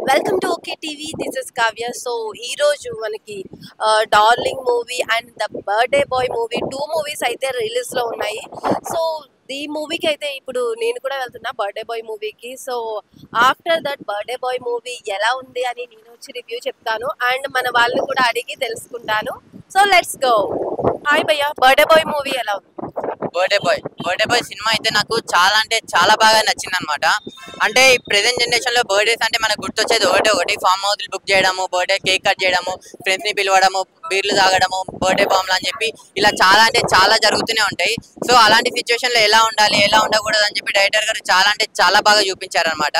Welcome to okay TV. This is Kavya. So ఈ రోజు మనకి darling movie and the birthday boy movie 2 movies అయితే release లో ఉన్నాయి. సో ఈ మూవీకి అయితే ఇప్పుడు నేను కూడా వెళ్తున్నా బర్త్డే బాయ్ మూవీకి. So after that birthday boy movie ఎలా ఉంది అని నేను వచ్చి రివ్యూ చెప్తాను అండ్ మన వాళ్ళని కూడా అడిగి తెలుసుకుంటాను. So let's go. హాయ్ భయ్యా, బర్త్డే బాయ్ మూవీ ఎలా ఉంది? బర్త్డే బాయ్ సినిమా అయితే నాకు చాలా అంటే చాలా బాగా నచ్చింది అనమాట. అంటే ఈ ప్రెసెంట్ జనరేషన్ లో బర్త్డేస్ అంటే మనకు గుర్తొచ్చేది ఒకటి ఫామ్ హౌస్ బుక్ చేయడము, బర్త్డే కేక్ కట్ చేయడము, ఫ్రెండ్స్ ని పిలవడము, బీర్లు తాగడము, బర్త్డే బాంబులు అని చెప్పి ఇలా చాలా అంటే చాలా జరుగుతూనే ఉంటాయి. సో అలాంటి సిచ్యువేషన్ లో ఎలా ఉండాలి ఎలా ఉండకూడదు అని చెప్పి డైరెక్టర్ గారు చాలా అంటే చాలా బాగా చూపించారనమాట.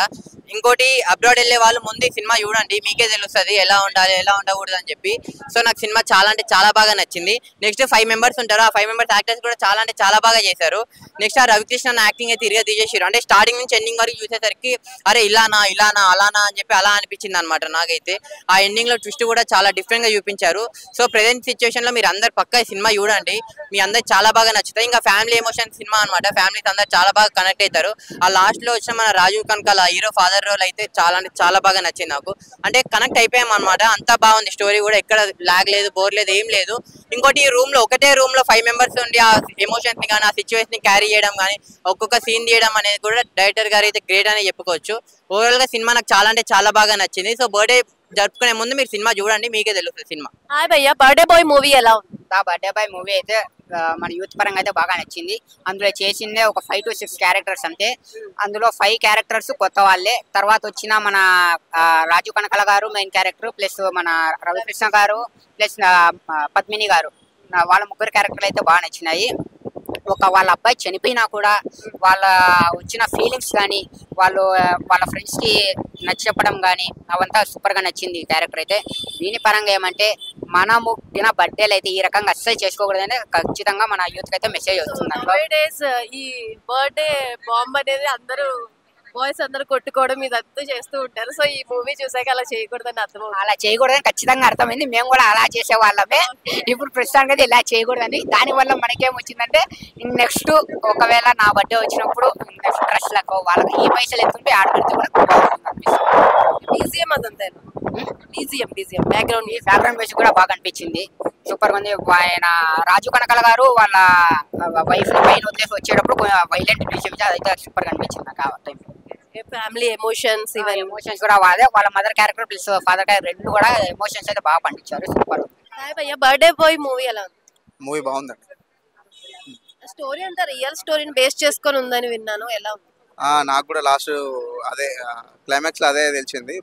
ఇంకోటి అబ్రాడ్ వెళ్ళే వాళ్ళు ముందు సినిమా చూడండి, మీకే తెలుస్తుంది ఎలా ఉండాలి ఎలా ఉండకూడదు అని చెప్పి. సో నాకు సినిమా చాలా అంటే చాలా బాగా నచ్చింది. నెక్స్ట్ 5 మెంబర్స్ ఉంటారు, ఆ 5 మెంబర్స్ యాక్టర్స్ కూడా చాలా అంటే చాలా బాగా చేశారు. నెక్స్ట్ ఆ రవికృష్ణ యాక్టింగ్ అయితే తిరిగి తీసేసారు. అంటే స్టార్టింగ్ నుంచి ఎండింగ్ వరకు చూసేసరికి అరే ఇలానా అలానా అని చెప్పి అలా అనిపించింది అనమాట నాకైతే. ఆ ఎండింగ్ లో ట్విస్ట్ కూడా చాలా డిఫరెంట్ గా చూపించారు. సో ప్రెసెంట్ సిచ్యువేషన్ లో మీరు అందరు పక్కా సినిమా చూడండి, మీ అందరికి చాలా బాగా నచ్చుతాయి. ఇంకా ఫ్యామిలీ ఎమోషన్ సినిమా అనమాట, ఫ్యామిలీస్ అందరు చాలా బాగా కనెక్ట్ అవుతారు. ఆ లాస్ట్ లో వచ్చిన మన Rajeev Kanakala hero father role అయితే చాలా అంటే చాలా బాగా నచ్చింది నాకు. అంటే కనెక్ట్ అయిపోయాం అనమాట, అంతా బాగుంది. స్టోరీ కూడా ఎక్కడ లాగ్ లేదు, బోర్ లేదు, ఏం లేదు. ఇంకోటి ఈ రూమ్ లో ఒకటే రూమ్ లో 5 మెంబర్స్ ఉండి ఆ ఎమోషన్స్ ని కానీ ఆ సిచ్యువేషన్ ని క్యారీ చేయడం కానీ ఒక్కొక్క సీన్ తీయడం అనేది కూడా డైరెక్టర్ గారు అయితే గ్రేట్ అని చెప్పుకోవచ్చు. ఓవరాల్ గా సినిమా నాకు చాలా అంటే చాలా బాగా నచ్చింది. సో బర్త్డే జరుపుకునే ముందు మీరు సినిమా చూడండి, మీకే తెలుస్తుంది సినిమా. హాయ్ భయ్యా, బర్త్డే బాయ్ మూవీ ఎలా ఉంది? బర్త్డే బాయ్ మూవీ అయితే మన యూత్ పరంగా అయితే బాగా నచ్చింది. అందులో చేసిందే ఒక 5 to 6 క్యారెక్టర్స్ అంతే. అందులో 5 క్యారెక్టర్స్ కొత్త వాళ్ళే. తర్వాత వచ్చిన మన రాజు కనకల గారు మెయిన్ క్యారెక్టర్, ప్లస్ మన రవికృష్ణ గారు, ప్లస్ పద్మిని గారు, వాళ్ళ ముగ్గురు క్యారెక్టర్లు అయితే బాగా నచ్చినాయి. వాళ్ళ అబ్బాయి చనిపోయినా కూడా వాళ్ళ వచ్చిన ఫీలింగ్స్ కానీ వాళ్ళ ఫ్రెండ్స్ కి నచ్చి చెప్పడం కానీ అవంతా సూపర్ గా నచ్చింది క్యారెక్టర్ అయితే. దీని పరంగా ఏమంటే మనము దిన బర్త్డేలు అయితే ఈ రకంగా అస్సలు చేసుకోకూడదని ఖచ్చితంగా మన యూత్ అయితే మెసేజ్ వస్తుంది. ఈ బర్త్డే బాంబ్ అనేది అందరూ బాయ్స్ అందరూ కొట్టుకోవడం ఇదంతా చేస్తూ ఉంటారు. సో ఈ మూవీ చూసాక అలా చేయకూడదని అర్థం. అలా చేయకూడదని ఖచ్చితంగా అర్థమైంది. మేము కూడా అలా చేసే వాళ్ళమే. ఇప్పుడు ప్రస్తుతానికి అయితే ఇలా చేయకూడదని. దానివల్ల మనకేం వచ్చిందంటే నెక్స్ట్ ఒకవేళ నా బర్త్డే వచ్చినప్పుడు నెక్స్ట్ డ్రెస్లకు వాళ్ళకి ఈ పైసలు ఎత్తుంటే ఆడబెడితే కూడా బీజిఎం అదంతా బీజిఎం బ్యాక్గ్రౌండ్ మ్యూజిక్ కూడా బాగా అనిపించింది, సూపర్ గా ఉంది. ఆయన రాజు కనకల గారు వాళ్ళ వైఫ్ పైన వదిలేసి వచ్చేటప్పుడు వైలెంట్ బీజిఎం అదైతే సూపర్ గా అనిపించింది నాకు. ఆ టైం ఫ్యామిలీ ఎమోషన్స్ ఎమోషన్స్ కూడా వాదే. వాళ్ళ mother character plus father character రెండు కూడా ఎమోషన్స్ అయితే బాగా పండించారు, సూపర్. బర్త్డే బాయ్ మూవీ ఎలా ఉంది? మూవీ బాగుందండి. స్టోరీ అంతా రియల్ స్టోరీని బేస్ చేసుకొని ఉందని విన్నాను, ఎలా ఉంది? నాకు కూడా లాస్ట్ అదే క్లైమాక్స్ లో అదే తెలిసింది.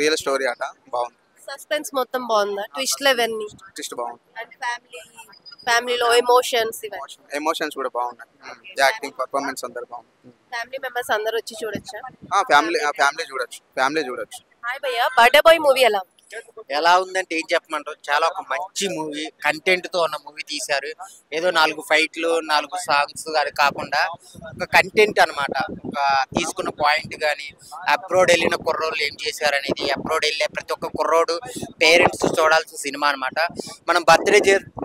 రియల్ స్టోరీ అట, బాగుంది. సస్పెన్స్ మొత్తం బాగుందా? ట్విస్ట్ లెవెన్ని ట్విస్ట్ బాగుంది. అండ్ ఫ్యామిలీలో ఎమోషన్స్ కూడా బాగున్నాయి. యాక్టింగ్ పర్ఫార్మెన్స్ అందరు బాగుంది. ఫ్యామిలీ మెంబర్స్ అందరూ వచ్చి చూడొచ్చా? ఫ్యామిలీ చూడొచ్చు. హాయ్ భయ్యా, బర్త్డే బాయ్ మూవీ ఎలా ఉందంటే ఏం చెప్పమంటారు, చాలా ఒక మంచి మూవీ, కంటెంట్ తో ఉన్న మూవీ తీశారు. ఏదో 4 ఫైట్లు 4 సాంగ్స్ అది కాకుండా ఒక కంటెంట్ అనమాట. ఒక తీసుకున్న పాయింట్ కానీ అబ్రాడ్ వెళ్ళిన కుర్రోళ్ళు ఏం చేశారు అనేది, అబ్రాడ్ వెళ్ళే ప్రతి ఒక్క కుర్రోడు పేరెంట్స్ చూడాల్సిన సినిమా అనమాట. మనం బర్త్డే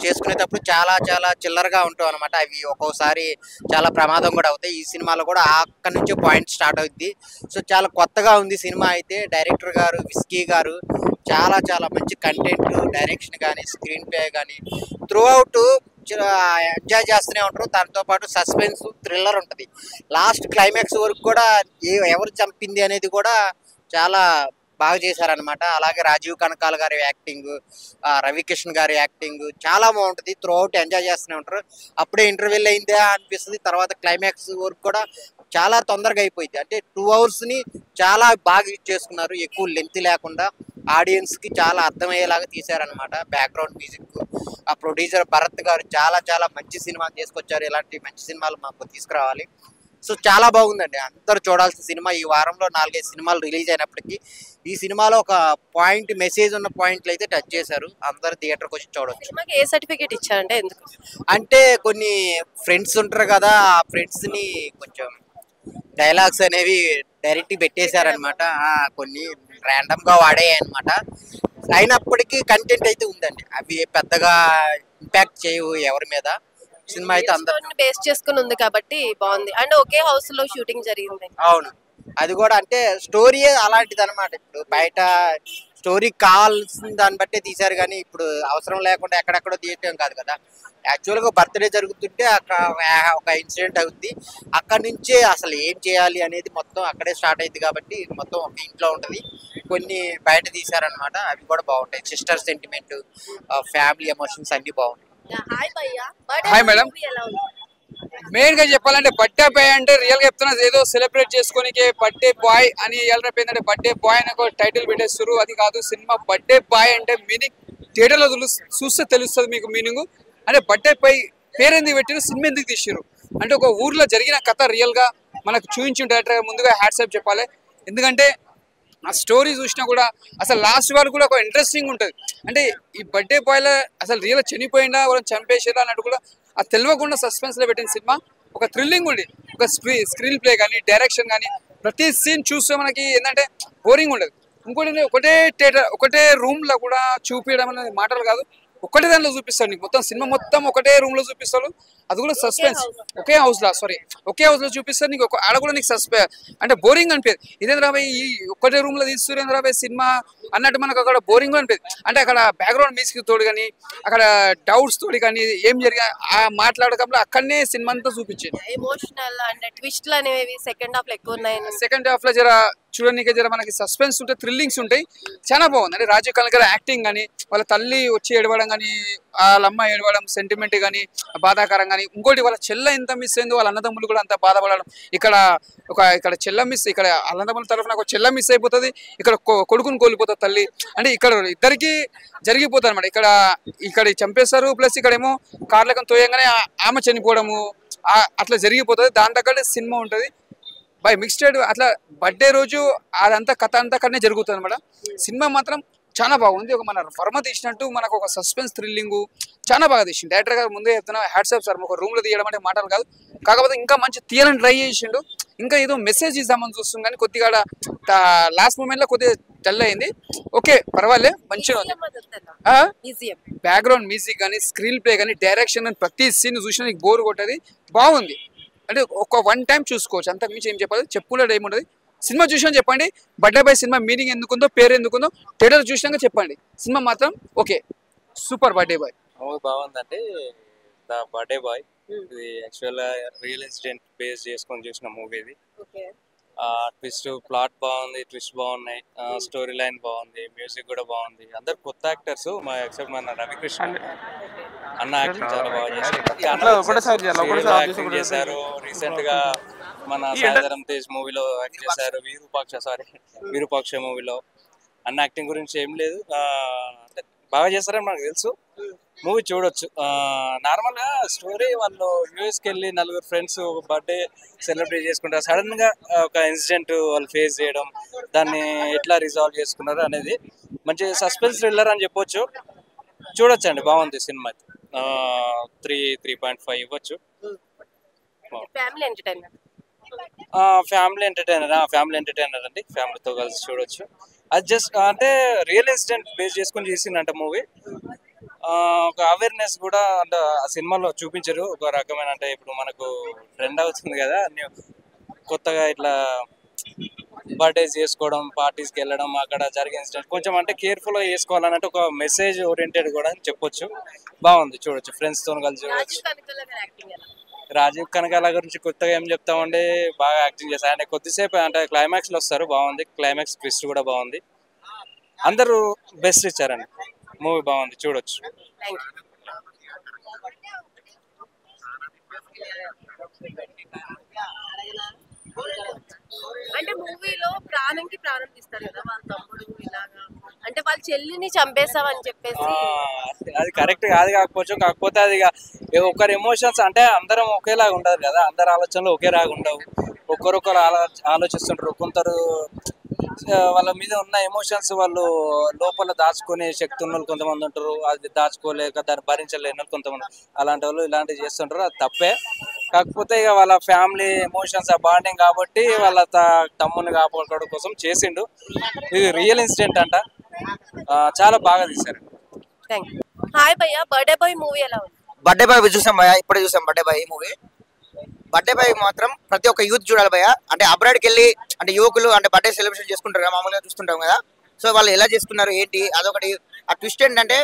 చేసుకునేటప్పుడు చాలా చాలా చిల్లరగా ఉంటాం అనమాట, అవి ఒక్కోసారి చాలా ప్రమాదం కూడా అవుతాయి. ఈ సినిమాలో కూడా అక్కడి నుంచే పాయింట్ స్టార్ట్ అవుద్ది. సో చాలా కొత్తగా ఉంది సినిమా అయితే. డైరెక్టర్ గారు విస్కీ గారు చాలా చాలా మంచి కంటెంట్, డైరెక్షన్ కానీ స్క్రీన్ ప్లే కానీ త్రూ అవుట్ ఎంజాయ్ చేస్తూనే ఉంటారు. దాంతో పాటు సస్పెన్స్ థ్రిల్లర్ ఉంటుంది. లాస్ట్ క్లైమాక్స్ వరకు కూడా ఎవరు చంపింది అనేది కూడా చాలా బాగా చేశారనమాట. అలాగే రాజీవ్ కనకాల గారి యాక్టింగ్, రవికృష్ణ గారి యాక్టింగ్ చాలా బాగుంటుంది. త్రూ అవుట్ ఎంజాయ్ చేస్తూనే ఉంటారు. అప్పుడే ఇంటర్వెల్ అయిందా అనిపిస్తుంది. తర్వాత క్లైమాక్స్ వరకు కూడా చాలా తొందరగా అయిపోయింది. అంటే 2 hours ని చాలా బాగా యూజ్ చేసుకున్నారు, ఎక్కువ లెంత్ లేకుండా ఆడియన్స్ కి చాలా అర్థమయ్యేలాగా తీశారనమాట. బ్యాక్గ్రౌండ్ మ్యూజిక్, ఆ ప్రొడ్యూసర్ భరత్ గారు చాలా చాలా మంచి సినిమా తీసుకొచ్చారు. ఇలాంటి మంచి సినిమాలు మాకు తీసుకురావాలి. సో చాలా బాగుందండి, అందరూ చూడాల్సిన సినిమా. ఈ వారంలో 4-5 సినిమాలు రిలీజ్ అయినప్పటికీ ఈ సినిమాలో ఒక పాయింట్, మెసేజ్ ఉన్న పాయింట్లు అయితే టచ్ చేశారు. అందరు థియేటర్కి వచ్చి చూడవచ్చు. ఏ సర్టిఫికేట్ ఇచ్చారంటే ఎందుకు అంటే కొన్ని ఫ్రెండ్స్ ఉంటారు కదా, ఆ ఫ్రెండ్స్ ని కొంచెం డైలాగ్స్ అనేవి డైరెక్ట్ పెట్టేశారనమాట. కొన్ని ర్యాండమ్ గా వాడాయి అనమాట. అయినప్పటికీ కంటెంట్ అయితే ఉందండి, అవి పెద్దగా ఇంపాక్ట్ చేయవు ఎవరి మీద. సినిమా అయితే అందరూ బేస్ చేసుకుని ఉంది కాబట్టి బాగుంది. అండ్ ఒకే హౌస్ లో షూటింగ్ జరిగింది. అవును, అది కూడా అంటే స్టోరీ అలాంటిది అనమాట. ఇప్పుడు బయట స్టోరీ కావాల్సిన దాన్ని బట్టే తీశారు కానీ ఇప్పుడు అవసరం లేకుండా ఎక్కడెక్కడో తీయటం కాదు కదా. యాక్చువల్గా బర్త్డే జరుగుతుంటే అక్కడ ఒక ఇన్సిడెంట్ అవుద్ది, అక్కడి నుంచే అసలు ఏం చేయాలి అనేది మొత్తం అక్కడే స్టార్ట్ అయింది కాబట్టి మొత్తం ఒక ఇంట్లో ఉంటుంది. కొన్ని బయట తీశారనమాట, అవి కూడా బాగుంటాయి. సిస్టర్ సెంటిమెంట్, ఫ్యామిలీ ఎమోషన్స్ అన్ని బాగుంటాయి. హాయ్ భయ్యా, హాయ్ మేడం. ఎలా ఉంది? మెయిన్ గా చెప్పాలంటే బర్త్డే బాయ్ అంటే రియల్ గా చెప్తున్నా, ఏదో సెలబ్రేట్ చేసుకోనికే బర్త్డే బాయ్ అని ఏంటంటే బర్త్డే బాయ్ అని ఒక టైటిల్ పెట్టేస్తారు. అది కాదు సినిమా. బర్త్డే బాయ్ అంటే మీనింగ్ థియేటర్ లో చూస్తే తెలుస్తుంది మీకు మీనింగ్. అంటే బర్త్డే బాయ్ పేరు ఎందుకు పెట్టారు, సినిమా ఎందుకు తీసారు అంటే ఒక ఊర్లో జరిగిన కథ రియల్ గా మనకు చూపించిన డైరెక్టర్ ముందుగా హ్యాట్సాప్ చెప్పాలి. ఎందుకంటే ఆ స్టోరీ చూసినా కూడా అసలు లాస్ట్ వరకు కూడా ఒక ఇంట్రెస్టింగ్ ఉంటుంది. అంటే ఈ బర్త్డే బాయ్లో అసలు రియల్ చనిపోయిందా వాళ్ళని చంపేసారా అన్నట్టు కూడా ఆ తెలియకుండా సస్పెన్స్ లో పెట్టిన సినిమా. ఒక థ్రిల్లింగ్ ఉంది, ఒక స్క్రీన్ ప్లే కానీ డైరెక్షన్ కానీ ప్రతి సీన్ చూస్తే మనకి ఏంటంటే బోరింగ్ ఉండదు. ఇంకోటి ఒకటే థియేటర్ ఒకటే రూమ్ లో కూడా చూపించడం అనేది మాటలు కాదు, ఒకటే దాంట్లో చూపిస్తాడు నీకు. మొత్తం సినిమా మొత్తం ఒకటే రూమ్ లో చూపిస్తాడు, అది కూడా సస్పెన్స్. ఒకే హౌస్ లో చూపిస్తారు నీకు. ఆడ కూడా నీకు అంటే బోరింగ్ అనిపించదు. ఇదేంద్రా భాయ్ ఈ ఒక్కటే రూమ్ లో తీస్తురేంద్రా భాయ్ సినిమా అన్నట్టు మనకు అక్కడ బోరింగ్ అనిపించదు. అంటే అక్కడ బ్యాక్గ్రౌండ్ మ్యూజిక్ తోడు కానీ అక్కడ డౌట్స్ తోడు కానీ ఏం జరిగా ఆ మాట్లాడకంలో అక్కడనే సినిమా అంతా చూపించింది. ఎమోషనల్ అండ్ ట్విస్ట్లు అనేవి సెకండ్ హాఫ్ లో ఎక్కువ ఉన్నాయి. సెకండ్ హాఫ్ లో జర చూడడానికి జర మనకి సస్పెన్స్ ఉంటాయి, థ్రిల్లింగ్స్ ఉంటాయి, చాలా బాగుంది. అంటే రాజీవ్ కనల్ గారి యాక్టింగ్ కానీ వాళ్ళ తల్లి వచ్చి ఏడవడం కానీ వాళ్ళ అమ్మ ఏడవడం సెంటిమెంట్ కానీ బాధాకరం కానీ, ఇంకోటి వాళ్ళ చెల్ల ఎంత మిస్ అయిందో వాళ్ళ అన్నదమ్ములు కూడా అంత బాధపడడం. ఇక్కడ చెల్ల మిస్, ఇక్కడ అన్నదమ్ముల తరఫున ఒక చెల్ల మిస్ అయిపోతుంది, ఇక్కడ కొడుకుని కోల్పోతుంది తల్లి. అంటే ఇక్కడ ఇద్దరికి జరిగిపోతుంది అనమాట. ఇక్కడ చంపేస్తారు, ప్లస్ ఇక్కడేమో కార్లకం తోయంగానే ఆమె చనిపోవడము అట్లా జరిగిపోతుంది. దాని తగ్గట్టు సినిమా ఉంటుంది బై మిక్స్డ్. అట్లా బర్త్డే రోజు అదంతా కథ అంతా అక్కడనే జరుగుతుంది అనమాట. సినిమా మాత్రం చాలా బాగుంది. ఒక మన వర్మ తీసినట్టు మనకు ఒక సస్పెన్స్ థ్రిల్లింగ్ చాలా బాగా తీసిండు డైరెక్టర్ గారు. ముందే చెప్తున్నా హ్యాట్సాప్ సార్. ఒక రూమ్ లో తీయడం అంటే మాటలు కాదు, కాకపోతే ఇంకా మంచి తీయాలని ట్రై చేసిండు. ఇంకా ఏదో మెసేజ్ ఇద్దామని చూస్తుంది కానీ కొద్దిగా లాస్ట్ మూమెంట్ లో కొద్దిగా డల్ అయింది. ఓకే పర్వాలే, మంచిగా ఉంది. బ్యాక్గ్రౌండ్ మ్యూజిక్ కానీ స్క్రీన్ ప్లే కానీ డైరెక్షన్ కానీ ప్రతి సీన్ చూసినా నీకు బోర్ కొట్టది, బాగుంది. అంటే ఒక వన్ టైం చూసుకోవచ్చు, అంతకు మించి ఏం చెప్పాలి, చెప్పుకునేది ఏముంటుంది. సినిమా చూసినా చెప్పండి బర్త్డే బాయ్ సినిమా మీనింగ్ ఎందుకుందో పేరు ఎందుకుందో థియేటర్ చూసినాక చెప్పండి. సినిమా మాత్రం ఓకే సూపర్. బర్త్డే బాయ్ బాగుందండి. ద బర్త్డే బాయ్ ఇది యాక్చువల్ రియల్ ఇన్సిడెంట్ బేస్ చేసుకొని చూసిన మూవీ ఇది. ట్విస్ట్ ప్లాట్ బాగుంది, ట్విస్ట్ బాగున్నాయి, స్టోరీ లైన్ బాగుంది, మ్యూజిక్ కూడా బాగుంది. అందరు కొత్త యాక్టర్స్ ఎక్సెప్ట్ మన రవికృష్ణ అన్న యాక్టింగ్ చాలా బాగా చేశారు. రీసెంట్ గా మన సాయంత్రం తేజ్ మూవీలో యాక్ట్ చేశారు, విరూపాక్ష మూవీలో. అన్న యాక్టింగ్ గురించి ఏం లేదు, అంటే బాగా చేస్తారని మనకు తెలుసు. మూవీ చూడొచ్చు. నార్మల్ గా స్టోరీ వాళ్ళు యూఎస్కి వెళ్ళి నలుగురు ఫ్రెండ్స్ ఒక బర్త్డే సెలబ్రేట్ చేసుకుంటారు. సడన్ గా ఒక ఇన్సిడెంట్ వాళ్ళు ఫేస్ చేయడం, దాన్ని ఎట్లా రిజాల్వ్ చేసుకున్నారు అనేది మంచి సస్పెన్స్ థ్రిల్లర్ అని చెప్పొచ్చు. చూడొచ్చు అండి, బాగుంది సినిమా. 3.5 ఇవ్వచ్చు. ఫ్యామిలీ ఎంటర్టైనర్ అండి, ఫ్యామిలీతో కలిసి చూడొచ్చు. అది జస్ట్ అంటే రియల్ ఇన్సిడెంట్ బేస్ చేసుకొని చేసిందంట మూవీ. ఒక అవేర్నెస్ కూడా అంటే ఆ సినిమాలో చూపించారు. ఒక రకమైన అంటే ఇప్పుడు మనకు ట్రెండ్ అవుతుంది కదా అన్ని కొత్తగా ఇట్లా బర్త్డేస్ చేసుకోవడం, పార్టీస్కి వెళ్ళడం, అక్కడ జరిగే ఇన్సిడెంట్ కొంచెం అంటే కేర్ఫుల్గా చేసుకోవాలన్నట్టు ఒక మెసేజ్ ఓరియంటెడ్ కూడా అని చెప్పొచ్చు. బాగుంది, చూడొచ్చు, ఫ్రెండ్స్తో కలిసి చూడొచ్చు. రాజీవ్ కనకాల గురించి కొత్తగా ఏం చెప్తామంటే బాగా యాక్టింగ్ చేస్తారు. అంటే కొద్దిసేపు అంటే క్లైమాక్స్లో వస్తారు, బాగుంది. క్లైమాక్స్ ట్విస్ట్ కూడా బాగుంది. అందరూ బెస్ట్ ఇచ్చారండి. మూవీ బాగుంది, చూడొచ్చు. అంటే మూవీలో ప్రాణంకి ప్రాణం తీస్తారు కదా వాళ్ళ తమ్ముడు ఇలాగా, అంటే వాళ్ళ చెల్లిని చంపేస్తామని చెప్పేసి. అది కరెక్ట్ కాదు కాకపోతే అది ఒకరి ఎమోషన్స్ అంటే అందరం ఒకేలాగా ఉండదు కదా, అందరి ఆలోచనలు ఒకేలాగా ఉండవు. ఒక్కరొకరు ఆలోచిస్తుంటారు. కొందరు వాళ్ళ మీద ఉన్న ఎమోషన్స్ వాళ్ళు లోపల దాచుకునే శక్తి ఉన్న వాళ్ళు కొంతమంది ఉంటారు, అది దాచుకోలేక దాన్ని భరించలేని కొంతమంది, అలాంటి వాళ్ళు ఇలాంటివి చేస్తుంటారు. అది తప్పే. కాకపోతే ఇక వాళ్ళ ఫ్యామిలీ ఎమోషన్స్ ఆ బాండింగ్ కాబట్టి వాళ్ళ తమ్ముని కాపాడుకోవడం కోసం చేసిండు. ఇది రియల్ ఇన్సిడెంట్ అంట, చాలా బాగా తీశారు. హాయ్ భయ్యా, బర్త్డే బాయ్ మూవీ ఎలా ఉంది? బర్త్డే బాయ్ చూసాం భయ్యా, ఇప్పుడే చూసాం birthday boy movie. Birthday boy మాత్రం ప్రతి ఒక్క యూత్ చూడాలి భయ. అంటే అబ్రాడ్కి వెళ్ళి అంటే యువకులు అంటే బర్త్డే సెలబ్రేషన్ చేసుకుంటారు కదా, మామూలుగా చూస్తుంటాం కదా. సో వాళ్ళు ఎలా చేసుకున్నారు ఏంటి అదొకటి. ఆ ట్విస్ట్ ఏంటంటే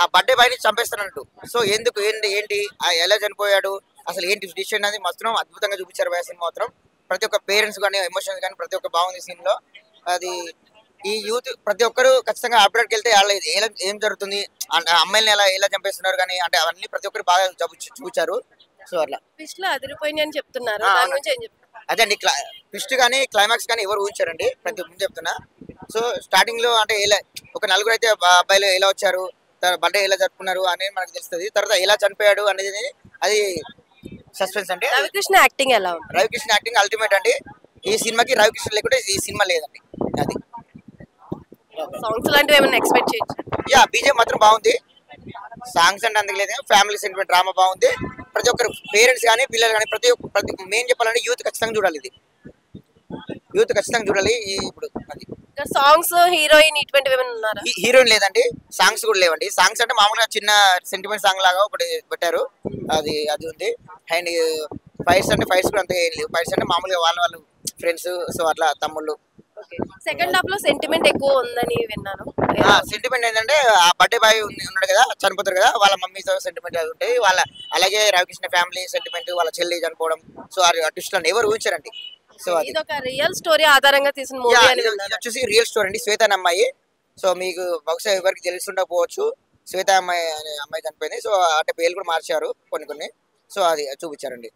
ఆ బర్త్డే బాయ్ని చంపేస్తానంటూ. సో ఎందుకు ఏంటి ఏంటి ఎలా చనిపోయాడు అసలు ఏంటి ట్విస్ట్ అనేది మాత్రం అద్భుతంగా చూపించారు భయ సినిమా మాత్రం. ప్రతి ఒక్క పేరెంట్స్ కానీ ఎమోషన్స్ కానీ ప్రతి ఒక్క బాగుంది సీన్ లో. అది ఈ యూత్ ప్రతి ఒక్కరు ఖచ్చితంగా అప్డేట్కి వెళ్తే వాళ్ళ ఏం జరుగుతుంది అంటే అమ్మాయిని ఎలా చంపేస్తున్నారు కానీ అంటే అవన్నీ ప్రతి ఒక్కరు బాగా చూపించారు. సో అట్లా ట్విస్ట్ లో అదిరిపోయింది అని చెప్తున్నారు. ఆ, దాని అవును. గురించి ఏం చెప్తున్నారు? అదే అండి ట్విస్ట్ కానీ క్లైమాక్స్ కానీ ఎవరు ఊహించారండి ప్రతి ముందు చెప్తున్నా. సో స్టార్టింగ్ లో అంటే ఒక నలుగురు అయితే అబ్బాయిలు ఎలా వచ్చారు, బర్త్డే ఎలా జరుపుకున్నారు అనేది మనకు తెలుస్తుంది. తర్వాత ఎలా చనిపోయాడు అనేది అది సస్పెన్స్ అంటే. రవికృష్ణ యాక్టింగ్ ఎలా ఉంది? రవికృష్ణ యాక్టింగ్ అల్టిమేట్ అండి. ఈ సినిమాకి రవికృష్ణ లేకుంటే ఈ సినిమా లేదండి. అది సాంగ్స్ లాంటివి ఏమైనా ఎక్స్పెక్ట్ చేయొచ్చు? యా బీజేపీ మాత్రం బాగుంది. సాంగ్స్ అంటే అందుకు లేదు, ఫ్యామిలీ సెంటిమెంట్ డ్రామా బాగుంది. ప్రతి ఒక్కరు పేరెంట్స్ కానీ పిల్లలు కానీ ప్రతి మెయిన్ చెప్పాలంటే యూత్ ఖచ్చితంగా చూడాలి. ఇది యూత్ ఖచ్చితంగా చూడాలి. ఇప్పుడు అది సాంగ్స్ హీరోయిన్ ఇటువంటివి ఏమైనా ఉన్నారా? హీరోయిన్ లేదండి, సాంగ్స్ కూడా లేవండి. సాంగ్స్ అంటే మామూలుగా చిన్న సెంటిమెంట్ సాంగ్ లాగా ఒకటి పెట్టారు, అది ఉంది. అండ్ ఫైట్స్ అంటే ఫైట్స్ కూడా అంతే ఏం లేవు. ఫైట్స్ అంటే మామూలుగా వాళ్ళు ఫ్రెండ్స్, సో అట్లా తమ్ముళ్ళు. సెకండ్ హాఫ్ లో సెంటిమెంట్ ఎక్కువ ఉందని విన్నాను. సెంటిమెంట్ ఏంటంటే ఆ బర్త్డే బాయ్ ఉన్నాడు కదా, చనిపోతారు కదా, వాళ్ళ మమ్మీతో సెంటిమెంట్ అది ఉంటాయి. అలాగే రవికృష్ణ ఫ్యామిలీ సెంటిమెంట్, వాళ్ళ చెల్లి చనిపోవడం. సో ఆ ట్విస్ట్ ఎవరు ఊహించారండి. సో అది ఇది ఒక రియల్ స్టోరీ ఆధారంగా తీసిన మూవీ అని ఇది విన్నాను. వచ్చేసి రియల్ స్టోరీ అండి. శ్వేత అనే అమ్మాయి. సో మీకు బహుశా ఎవరికి తెలుసుండకపోవచ్చు, శ్వేత అమ్మాయి అనే అమ్మాయి చనిపోయింది. సో అంటే పేర్లు కూడా మార్చారు కొన్ని. సో అది చూపించారండి.